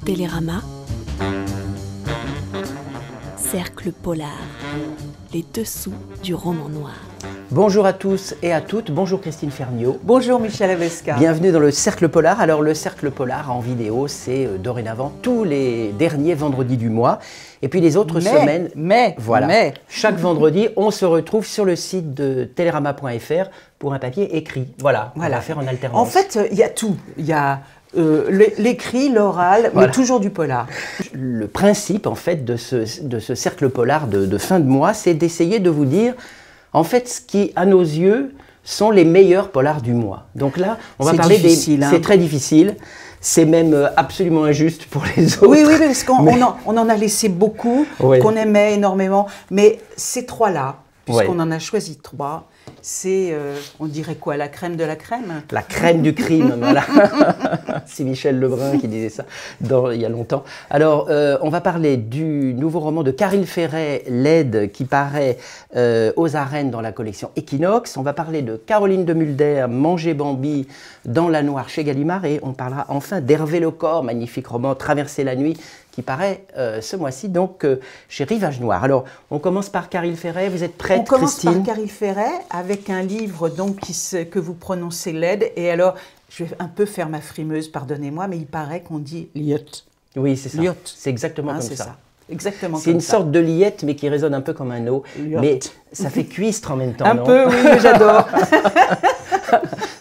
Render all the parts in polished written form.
Télérama, Cercle Polar, les dessous du roman noir. Bonjour à tous et à toutes, bonjour Christine Ferniaud. Bonjour Michel Avesca. Bienvenue dans le Cercle Polar. Alors le Cercle Polar en vidéo, c'est dorénavant tous les derniers vendredis du mois. Et puis les autres semaines, chaque vendredi, on se retrouve sur le site de télérama.fr pour un papier écrit. Voilà, on va faire en alternance. En fait, il y a tout. Il y a l'écrit, l'oral, mais toujours du polar. Le principe en fait de ce Cercle Polar de fin de mois, c'est d'essayer de vous dire en fait ce qui, à nos yeux, sont les meilleurs polars du mois. Donc là, on va parler des... C'est très difficile. C'est même absolument injuste pour les autres. Oui, parce qu'on en a laissé beaucoup, qu'on aimait énormément. Mais ces trois-là, puisqu'on en a choisi trois, c'est, on dirait quoi, la crème de la crème? La crème du crime, voilà. C'est Michel Lebrun qui disait ça il y a longtemps. Alors, on va parler du nouveau roman de Caril Ferret, L'aide, qui paraît aux arènes dans la collection Equinox. On va parler de Caroline de Mulder, Manger Bambi, dans La Noire chez Gallimard. Et on parlera enfin d'Hervé Lecor, magnifique roman, Traverser la nuit, qui paraît ce mois-ci donc chez Rivage Noir. Alors, on commence par Caril Ferret. Vous êtes prête, Christine? On commence par Caril Ferret avec un livre donc que vous prononcez L'aide. Et alors, je vais un peu faire ma frimeuse, pardonnez-moi, mais il paraît qu'on dit liette. Oui, c'est ça. Liette. C'est exactement comme ça. Exactement. C'est une sorte de liette, mais qui résonne un peu comme un O. Mais ça fait cuistre en même temps, un peu, oui, j'adore.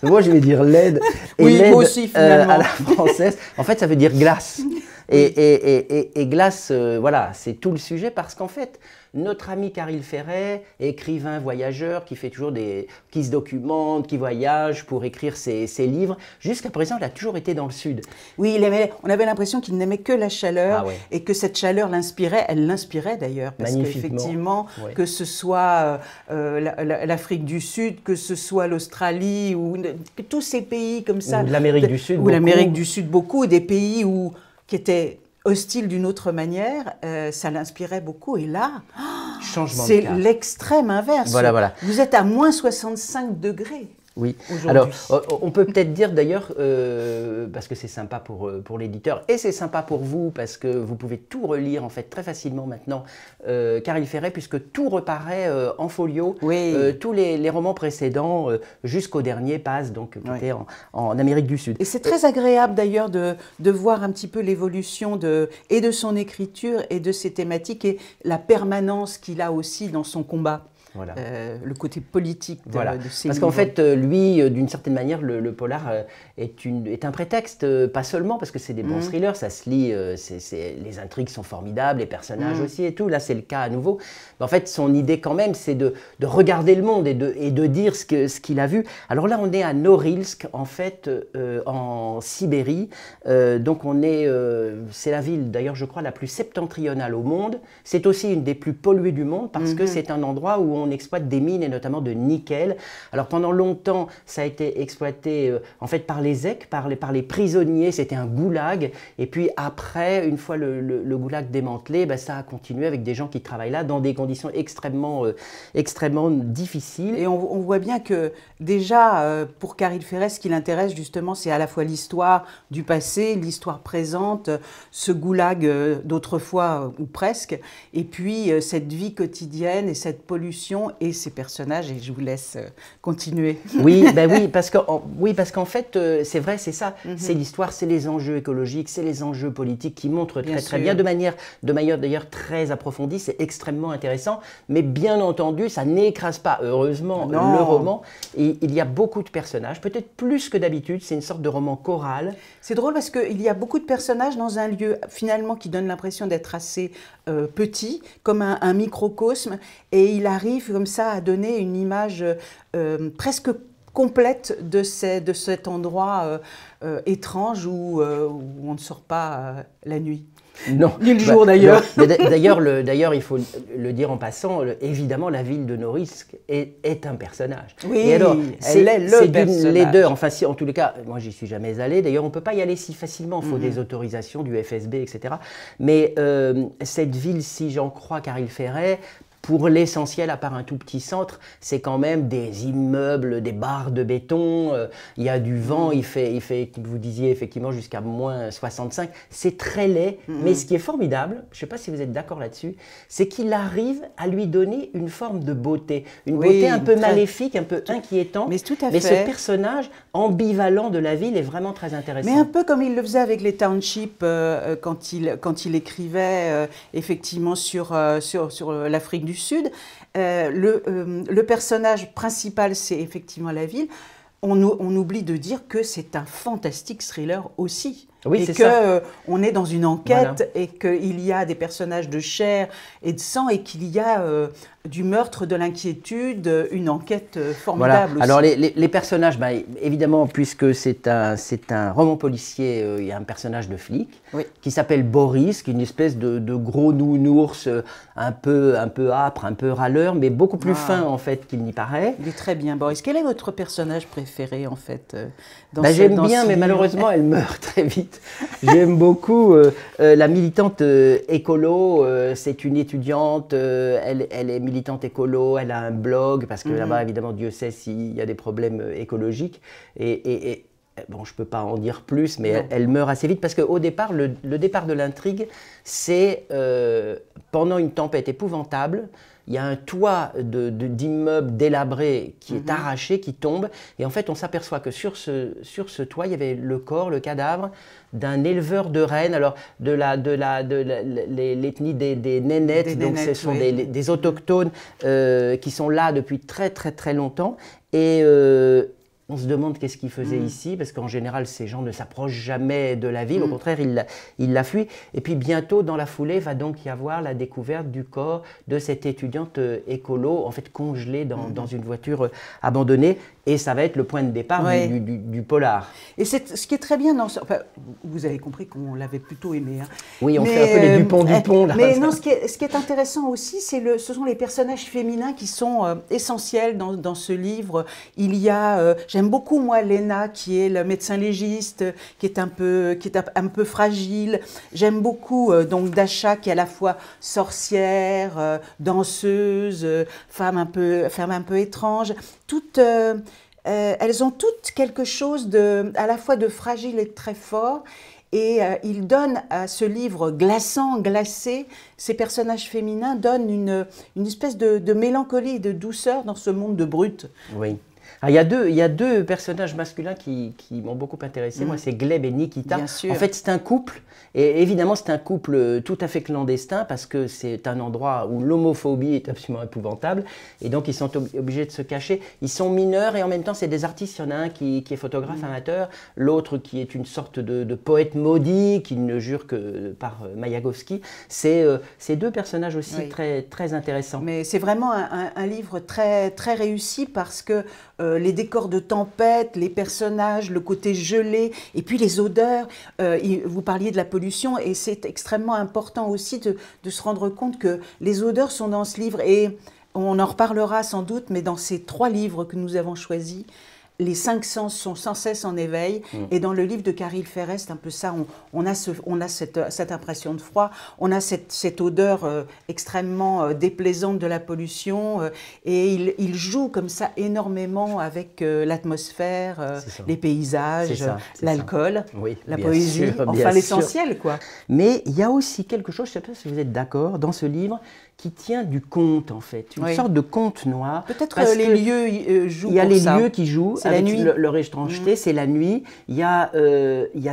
Moi, je vais dire l'aide. Oui, moi aussi, finalement. À la française, en fait, ça veut dire glace. Et glace, voilà, c'est tout le sujet parce qu'en fait, notre ami Caril Ferret, écrivain, voyageur, qui se documente, qui voyage pour écrire ses livres, jusqu'à présent, il a toujours été dans le Sud. Oui, on avait l'impression qu'il n'aimait que la chaleur et que cette chaleur l'inspirait. Elle l'inspirait d'ailleurs, parce qu'effectivement, que ce soit l'Afrique du Sud, que ce soit l'Australie, ou que tous ces pays comme ça. Ou l'Amérique du Sud, beaucoup. Ou l'Amérique du Sud, beaucoup, des pays qui étaient hostile d'une autre manière, ça l'inspirait beaucoup. Et là, c'est l'extrême inverse. Voilà. Vous êtes à moins 65 degrés. Oui, alors on peut peut-être dire d'ailleurs, parce que c'est sympa pour l'éditeur et c'est sympa pour vous parce que vous pouvez tout relire en fait très facilement maintenant, Caril Ferret, puisque tout reparaît en folio, tous les romans précédents jusqu'au dernier passent donc qui était en Amérique du Sud. Et c'est très agréable d'ailleurs de voir un petit peu l'évolution et de son écriture et de ses thématiques et la permanence qu'il a aussi dans son combat. Voilà. Le côté politique de ces Parce qu'en fait, lui, d'une certaine manière, le polar est un prétexte, pas seulement parce que c'est des bons thrillers, ça se lit, les intrigues sont formidables, les personnages aussi et tout, là c'est le cas à nouveau. Mais en fait, son idée quand même, c'est de regarder le monde et de dire ce qu'il a vu. Alors là, on est à Norilsk, en fait, en Sibérie, donc c'est la ville, d'ailleurs, je crois, la plus septentrionale au monde. C'est aussi une des plus polluées du monde parce que c'est un endroit où on exploite des mines et notamment de nickel. Alors pendant longtemps, ça a été exploité en fait par les Zèques, par les prisonniers, c'était un goulag. Et puis après, une fois le goulag démantelé, ça a continué avec des gens qui travaillent là dans des conditions extrêmement difficiles. Et on voit bien que déjà, pour Caril Ferret, ce qui l'intéresse justement, c'est à la fois l'histoire du passé, l'histoire présente, ce goulag d'autrefois ou presque, et puis cette vie quotidienne et cette pollution et ses personnages, et je vous laisse continuer. Oui, parce qu'en fait, c'est vrai, c'est ça, c'est l'histoire, c'est les enjeux écologiques, c'est les enjeux politiques qui montrent très bien, de manière d'ailleurs très approfondie, c'est extrêmement intéressant, mais bien entendu, ça n'écrase pas, heureusement, le roman, et il y a beaucoup de personnages, peut-être plus que d'habitude, c'est une sorte de roman choral. C'est drôle parce qu'il y a beaucoup de personnages dans un lieu, finalement, qui donne l'impression d'être assez petit, comme un microcosme, et il arrive comme ça à donner une image presque complète de cet endroit étrange où on ne sort pas la nuit. Non. Ni le jour d'ailleurs. D'ailleurs, il faut le dire en passant, évidemment, la ville de Norilsk est un personnage. Oui, et alors, elle est le personnage. Les deux, enfin, en tous les cas, moi, j'y suis jamais allé. D'ailleurs, on ne peut pas y aller si facilement. Il faut des autorisations du FSB, etc. Mais cette ville, si j'en crois Caril Ferret, pour l'essentiel, à part un tout petit centre, c'est quand même des immeubles, des barres de béton, il y a du vent, il fait, vous disiez effectivement, jusqu'à moins 65. C'est très laid, mais ce qui est formidable, je ne sais pas si vous êtes d'accord là-dessus, c'est qu'il arrive à lui donner une forme de beauté. Une beauté un peu maléfique, un peu inquiétante. Mais tout à mais fait. ce personnage ambivalent de la ville est vraiment très intéressant. Mais un peu comme il le faisait avec les townships quand il écrivait effectivement sur l'Afrique du Sud. Le personnage principal, c'est effectivement la ville. On oublie de dire que c'est un fantastique thriller aussi. Oui, et qu'on est dans une enquête et qu'il y a des personnages de chair et de sang et qu'il y a du meurtre, de l'inquiétude, une enquête formidable aussi. Alors les personnages, évidemment, puisque c'est un roman policier, il y a un personnage de flic qui s'appelle Boris, qui est une espèce de gros nounours un peu âpre, un peu râleur, mais beaucoup plus fin en fait qu'il n'y paraît. Il est très bien, Boris. Quel est votre personnage préféré en fait j'aime bien, mais malheureusement elle meurt très vite. J'aime beaucoup la militante écolo, c'est une étudiante, elle est militante écolo, elle a un blog, parce que là-bas, évidemment, Dieu sait s'il y a des problèmes écologiques. Et bon, je ne peux pas en dire plus, mais elle meurt assez vite, parce qu'au départ, le départ de l'intrigue, c'est pendant une tempête épouvantable, il y a un toit d'immeuble délabré qui est arraché, qui tombe, et en fait on s'aperçoit que sur ce toit, il y avait le cadavre d'un éleveur de rennes, alors de l'ethnie des Nénètes, donc ce sont des autochtones qui sont là depuis très très très longtemps, et on se demande qu'est-ce qu'il faisait ici, parce qu'en général, ces gens ne s'approchent jamais de la ville, au contraire, ils la fuient. Et puis bientôt, dans la foulée, va donc y avoir la découverte du corps de cette étudiante écolo, en fait congelée dans une voiture abandonnée. Et ça va être le point de départ du polar. Et ce qui est très bien dans enfin, vous avez compris qu'on l'avait plutôt aimé. Hein. Oui, on fait un peu les Dupont là. Mais non, ce qui est intéressant aussi, ce sont les personnages féminins qui sont essentiels dans ce livre. Il y a, j'aime beaucoup moi Léna, qui est le médecin légiste, qui est un peu fragile. J'aime beaucoup donc Dasha, qui est à la fois sorcière, danseuse, femme un peu étrange. Elles ont toutes quelque chose à la fois de fragile et de très fort. Et il donne à ce livre glacé, ces personnages féminins donnent une espèce de mélancolie et de douceur dans ce monde de brutes. Oui. Alors, il y a deux personnages masculins qui m'ont beaucoup intéressé. Moi, c'est Gleb et Nikita. Bien sûr. En fait, c'est un couple. Et évidemment, c'est un couple tout à fait clandestin parce que c'est un endroit où l'homophobie est absolument épouvantable. Et donc, ils sont obligés de se cacher. Ils sont mineurs et en même temps, c'est des artistes. Il y en a un qui est photographe amateur, l'autre qui est une sorte de poète maudit qui ne jure que par Mayakovsky. C'est deux personnages aussi très, très intéressants. Mais c'est vraiment un livre très, très réussi parce que les décors de tempête, les personnages, le côté gelé et puis les odeurs. Vous parliez de la pollution et c'est extrêmement important aussi de se rendre compte que les odeurs sont dans ce livre et on en reparlera sans doute, mais dans ces 3 livres que nous avons choisis, les 5 sens sont sans cesse en éveil. Et dans le livre de Caril Ferret, c'est un peu ça, on a cette impression de froid, on a cette odeur extrêmement déplaisante de la pollution, et il joue comme ça énormément avec l'atmosphère, les paysages, l'alcool, la poésie, enfin l'essentiel quoi. Mais il y a aussi quelque chose, je ne sais pas si vous êtes d'accord, dans ce livre, qui tient du conte en fait, une sorte de conte noir. Peut-être que les lieux jouent. Il y a les lieux qui jouent avec la nuit. leur étrangeté, c'est la nuit. Il y a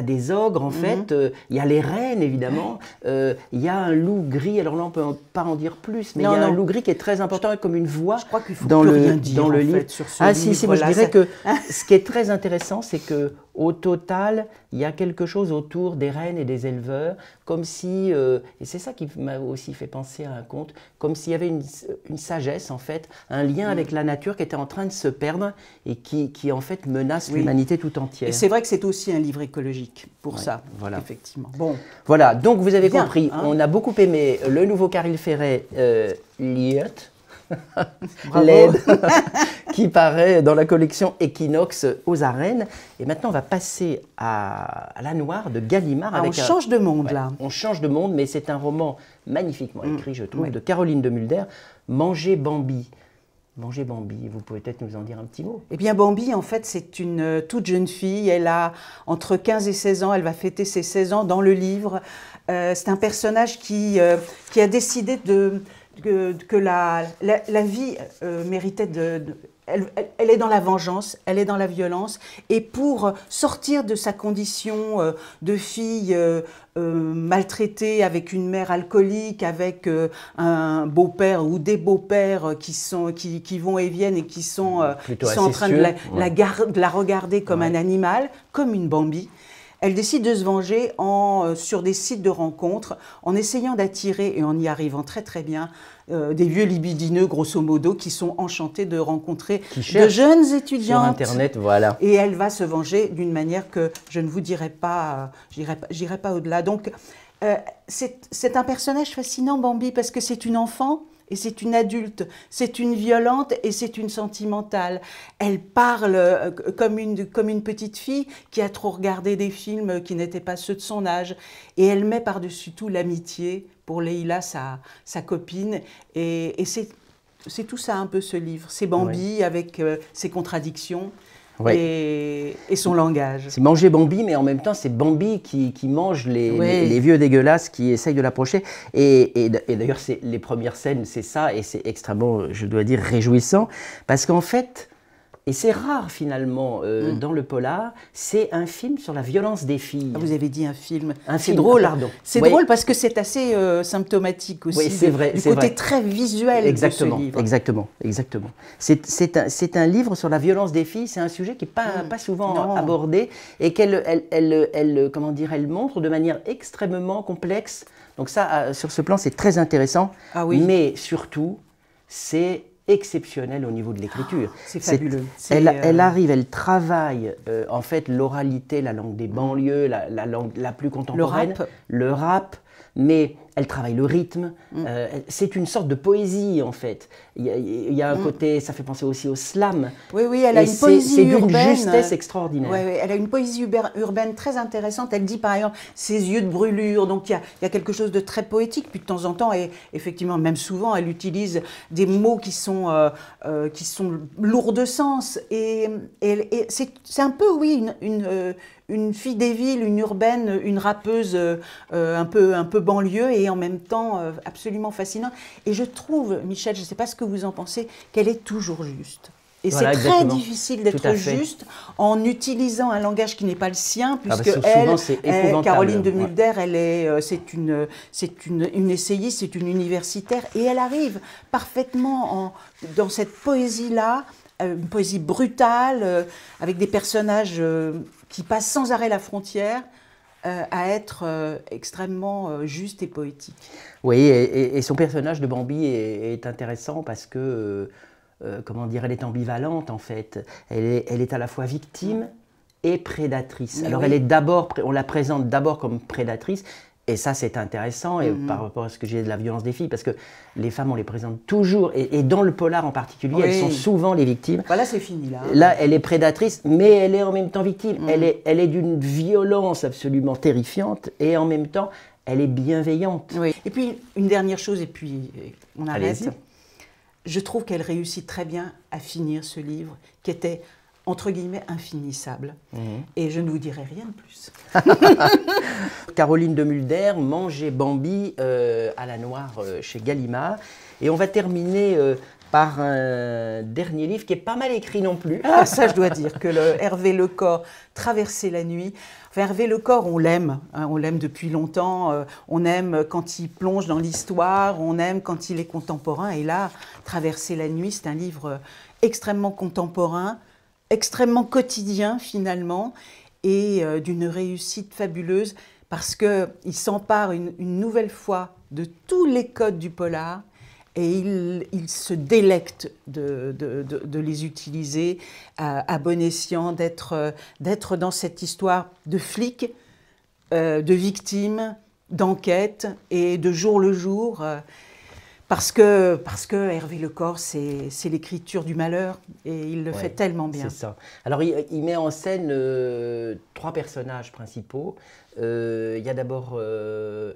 des ogres en fait, il y a les reines évidemment, il y a un loup gris. Alors là on peut pas en dire plus, mais il y a un loup gris qui est très important comme une voix. Je crois qu'il faut dans plus le rien dire dans le en livre. fait, sur ce livre. Si, moi je dirais que ce qui est très intéressant, c'est que au total, il y a quelque chose autour des reines et des éleveurs, comme si, et c'est ça qui m'a aussi fait penser à un conte, comme s'il y avait une sagesse en fait, un lien avec la nature qui était en train de se perdre et qui en fait menace l'humanité tout entière. Et c'est vrai que c'est aussi un livre écologique pour ça, effectivement. Bon. Voilà, donc vous avez compris, on a beaucoup aimé le nouveau Caril Ferret, Liot. LED, qui paraît dans la collection Equinox aux Arènes. Et maintenant, on va passer à La Noire de Gallimard. On change de monde, ouais, là. On change de monde, mais c'est un roman magnifiquement écrit, je trouve, de Caroline de Mulder, Manger Bambi. Manger Bambi, vous pouvez peut-être nous en dire un petit mot. Eh bien, Bambi, en fait, c'est une toute jeune fille. Elle a entre 15 et 16 ans. Elle va fêter ses 16 ans dans le livre. C'est un personnage qui a décidé que la vie méritait elle est dans la vengeance, elle est dans la violence, et pour sortir de sa condition de fille maltraitée, avec une mère alcoolique, avec un beau-père ou des beaux-pères qui vont et viennent et qui sont en train de la regarder comme un animal, comme une Bambi, elle décide de se venger sur des sites de rencontres, en essayant d'attirer, et en y arrivant très très bien, des vieux libidineux, grosso modo, qui sont enchantés de rencontrer de jeunes étudiantes. Sur Internet, voilà. Et elle va se venger d'une manière que je ne vous dirai pas, j'irai pas au-delà. Donc, c'est un personnage fascinant, Bambi, parce que c'est une enfant, et c'est une adulte, c'est une violente et c'est une sentimentale. Elle parle comme une petite fille qui a trop regardé des films qui n'étaient pas ceux de son âge. Et elle met par-dessus tout l'amitié pour Leïla, sa copine. Et c'est tout ça un peu ce livre. C'est Bambi avec ses contradictions. Et son langage. C'est Manger Bambi, mais en même temps, c'est Bambi qui mange les vieux dégueulasses qui essayent de l'approcher. Et d'ailleurs, les premières scènes, c'est ça, et c'est extrêmement, je dois dire, réjouissant, parce qu'en fait, et c'est rare finalement dans le polar, c'est un film sur la violence des filles. Ah, vous avez dit un film. C'est drôle. Pardon. C'est drôle parce que c'est assez symptomatique aussi. Oui, c'est vrai. Du côté très visuel de ce livre. Exactement. C'est un livre sur la violence des filles. C'est un sujet qui n'est pas souvent abordé et qu'elle comment dire, elle montre de manière extrêmement complexe. Donc ça, sur ce plan, c'est très intéressant. Ah oui. Mais surtout, c'est exceptionnel au niveau de l'écriture. C'est fabuleux. Elle arrive, elle travaille en fait l'oralité, la langue des banlieues, la langue la plus contemporaine, le rap, mais elle travaille le rythme. C'est une sorte de poésie en fait. Il y a un côté, ça fait penser aussi au slam. Oui, elle a une poésie urbaine. C'est d'une justesse extraordinaire. Oui, elle a une poésie urbaine très intéressante. Elle dit par exemple ses yeux de brûlure, donc il y a quelque chose de très poétique. Puis de temps en temps, et effectivement, même souvent, elle utilise des mots qui sont lourds de sens. Et c'est un peu, oui, une fille des villes, une urbaine, une rappeuse un peu banlieue et en même temps absolument fascinante. Et je trouve, Michel, je ne sais pas ce que vous en pensez, qu'elle est toujours juste. Et voilà, c'est très difficile d'être juste en utilisant un langage qui n'est pas le sien, puisque Caroline de Mulder, c'est une essayiste, c'est une universitaire, et elle arrive parfaitement dans cette poésie-là, une poésie brutale, avec des personnages qui passent sans arrêt la frontière, à être extrêmement juste et poétique. Oui, et son personnage de Bambi est intéressant parce que, comment dire, elle est ambivalente en fait. Elle est à la fois victime et prédatrice. Alors elle est on la présente d'abord comme prédatrice. Et ça, c'est intéressant et par rapport à ce que j'ai de la violence des filles, parce que les femmes, on les présente toujours, et dans le polar en particulier, elles sont souvent les victimes. Voilà, c'est fini là. Là, elle est prédatrice, mais elle est en même temps victime. Elle est d'une violence absolument terrifiante, et en même temps, elle est bienveillante. Oui. Et puis, une dernière chose, et puis on arrête. Je trouve qu'elle réussit très bien à finir ce livre, qui était entre guillemets infinissable. Et je ne vous dirai rien de plus. Caroline de Mulder, Manger Bambi à la Noire chez Gallimard. Et on va terminer par un dernier livre qui est pas mal écrit non plus. Ah, ça, je dois dire que Hervé Lecor, Traverser la nuit. Enfin, Hervé Lecor, on l'aime, hein, on l'aime depuis longtemps. On aime quand il plonge dans l'histoire, on aime quand il est contemporain. Et là, Traverser la nuit, c'est un livre extrêmement contemporain, extrêmement quotidien finalement, et d'une réussite fabuleuse parce qu'il s'empare une nouvelle fois de tous les codes du polar et il se délecte de les utiliser à bon escient, d'être dans cette histoire de flic, de victime, d'enquête et de jour le jour. Parce que Hervé Lecor, c'est l'écriture du malheur et il le fait tellement bien. C'est ça. Alors il met en scène 3 personnages principaux. Il y a d'abord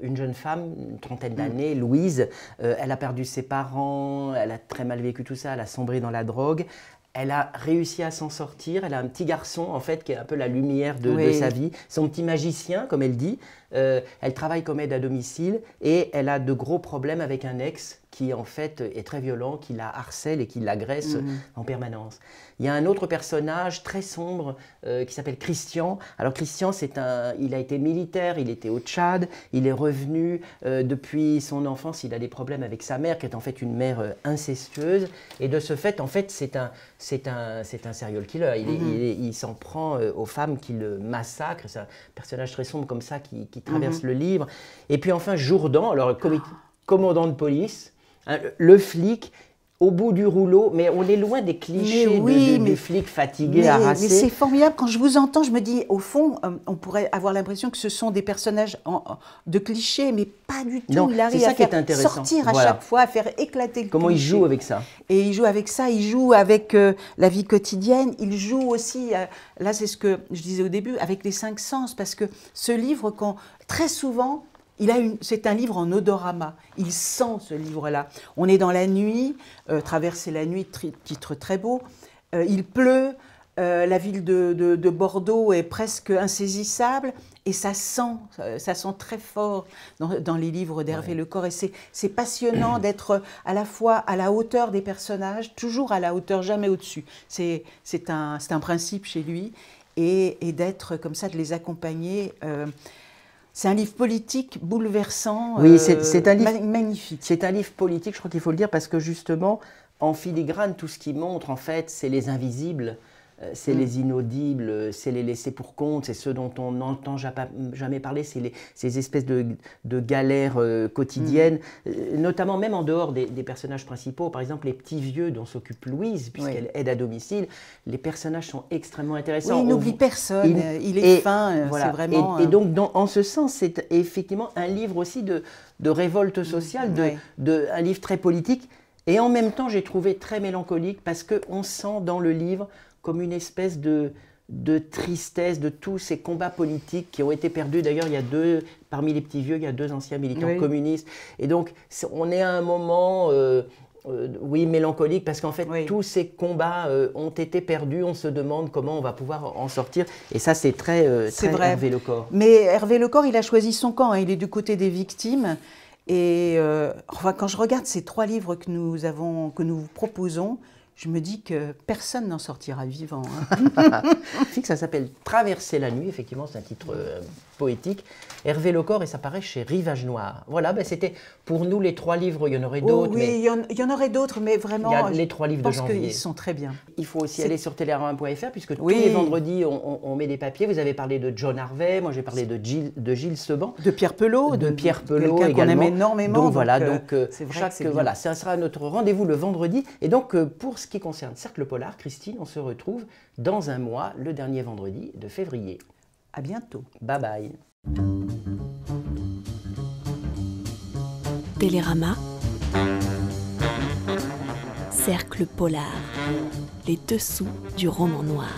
une jeune femme, une trentaine d'années, Louise. Elle a perdu ses parents, elle a très mal vécu tout ça, elle a sombré dans la drogue. Elle a réussi à s'en sortir. Elle a un petit garçon, en fait, qui est un peu la lumière de sa vie. Son petit magicien, comme elle dit. Elle travaille comme aide à domicile et elle a de gros problèmes avec un ex qui, en fait, est très violent, qui la harcèle et qui l'agresse en permanence. Il y a un autre personnage très sombre qui s'appelle Christian. Alors Christian, il a été militaire, il était au Tchad, il est revenu depuis son enfance, il a des problèmes avec sa mère, qui est en fait une mère incestueuse. Et de ce fait, en fait, c'est un serial killer. Il s'en prend aux femmes qui le massacrent. C'est un personnage très sombre comme ça qui traverse le livre. Et puis enfin, Jourdan, alors commandant de police, hein, le flic, au bout du rouleau, mais on est loin des clichés du flic fatigué, harassé. Mais c'est formidable, quand je vous entends, je me dis, au fond, on pourrait avoir l'impression que ce sont des personnages de clichés, mais pas du tout. Non, il arrive à faire sortir à chaque fois, à faire éclater le Comment cliché. il joue avec ça? Et il joue avec ça, il joue avec la vie quotidienne, il joue aussi, là c'est ce que je disais au début, avec les 5 sens, parce que ce livre, très souvent, c'est un livre en odorama. Il sent ce livre-là. On est dans la nuit, Traverser la nuit, titre très beau. Il pleut, la ville de Bordeaux est presque insaisissable. Et ça sent très fort dans les livres d'Hervé Lecor. Et c'est passionnant d'être à la fois à la hauteur des personnages, toujours à la hauteur, jamais au-dessus. C'est un principe chez lui. Et d'être comme ça, de les accompagner. C'est un livre politique bouleversant, oui, c'est un livre magnifique. C'est un livre politique, je crois qu'il faut le dire, parce que justement, en filigrane, tout ce qu'il montre, en fait, c'est les invisibles, c'est les inaudibles, c'est les laissés pour compte, c'est ceux dont on n'entend jamais parler, c'est ces espèces de galères quotidiennes, notamment même en dehors des personnages principaux. Par exemple, les petits vieux dont s'occupe Louise, puisqu'elle aide à domicile, les personnages sont extrêmement intéressants. Oui, il n'oublie personne, il est fin, voilà. C'est vraiment... Et donc, en ce sens, c'est effectivement un livre aussi de révolte sociale, un livre très politique, et en même temps, j'ai trouvé très mélancolique, parce qu'on sent dans le livre comme une espèce de tristesse de tous ces combats politiques qui ont été perdus. D'ailleurs, parmi les petits vieux, il y a 2 anciens militants communistes. Et donc, on est à un moment, mélancolique, parce qu'en fait, tous ces combats ont été perdus. On se demande comment on va pouvoir en sortir. Et ça, c'est très Hervé Lecor. Mais Hervé Lecor, il a choisi son camp. Hein. Il est du côté des victimes. Et quand je regarde ces 3 livres que nous vous proposons, je me dis que personne n'en sortira vivant. Hein. Ça s'appelle Traverser la nuit, effectivement, c'est un titre poétique. Hervé Lecor, et ça paraît chez Rivage Noir. Voilà, c'était pour nous les 3 livres, il y en aurait d'autres. Oui, il y en aurait d'autres, mais vraiment, il y a les 3 livres de janvier. Je pense qu'ils sont très bien. Il faut aussi aller sur télérama.fr, puisque tous les vendredis, on met des papiers. Vous avez parlé de John Harvey, moi j'ai parlé de Gilles Seban. De Pierre Pelot. De Pierre Pelot également. Qu'on aime énormément. Donc voilà, ça sera notre rendez-vous le vendredi. Et donc, pour ce qui concerne Cercle Polar, Christine, on se retrouve dans un mois, le dernier vendredi de février. À bientôt. Bye bye. Télérama. Cercle Polar. Les dessous du roman noir.